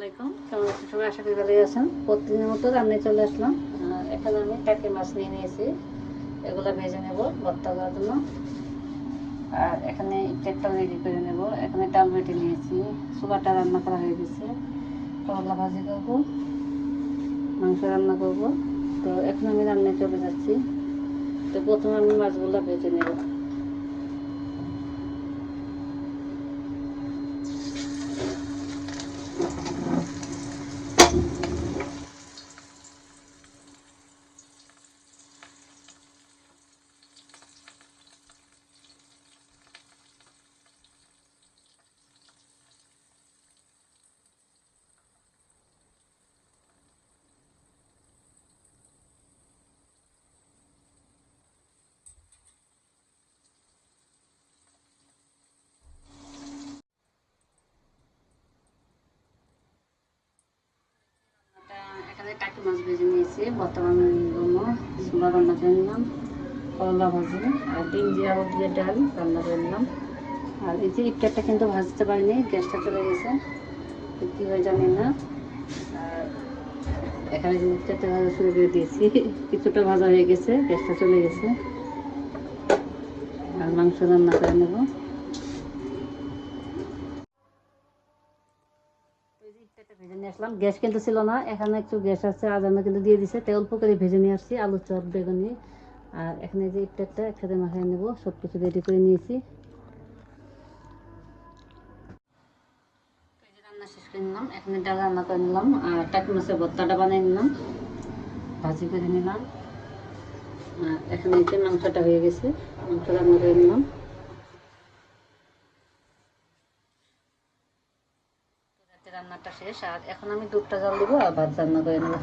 আলাইকুম, কেমন আছেন সবাই? আশা করি ভালোই আছেন। প্রতিদিনের মতো রান্নায় চলে আসলাম। এখানে আমি টাকি মাছ নিয়ে নিয়েছি, এগুলো ভেজে নেব ভর্তা করার জন্য। আর এখানে তেলটা রেডি করে নেব। এখানে ডাল বেটে নিয়েছি, সুগারটা রান্না করা হয়ে গেছে। করলা ভাজি করবো, মাংস রান্না করব। তো এখন আমি রান্নায় চলে যাচ্ছি। তো প্রথমে আমি মাছগুলো ভেজে নেব। এখানে টাকি মাছ ভেজে নিয়েছি, বর্তমানে ছোলা রান্না করে নিলাম, করলা ভাজি আর ডিম দিয়ে আলু দিয়ে ডাল রান্না করে নিলাম। আর এই যে ইফতারটা কিন্তু ভাজতে পারিনি, গ্যাসটা চলে গেছে, কী হয়ে জানি না। আর এখানে কিন্তু ইফতারটা ভাজা শুরু করে দিয়েছি, কিছুটা ভাজা হয়ে গেছে, গ্যাসটা চলে গেছে। আর মাংস রান্না করে নেব। ভেজে নিয়ে আসলাম, গ্যাস কিন্তু ছিল না, এখানে একটু গ্যাস আছে, আজানো কিন্তু দিয়ে দিছে, তাই অল্প করে ভেজে নিয়ে আসছি আলু চপ বেগুনি। আর এখানে যে ইফতারটা একসাথে মাখিয়ে নেব, সব কিছু রেডি করে নিয়েছি। রান্না শেষ করে নিলাম, এখানে ডাল রান্না করে নিলাম আর টাকি মাছের ভর্তাটা বানিয়ে নিলাম, ভাজি করে নিলাম। আর এখানে যে মাংসটা হয়ে গেছে, মাংস রান্না করে নিলাম। রান্নাটা শেষ, আর এখন আমি দুধটা জল দেবো আর ভাত রান্না করে নেবো।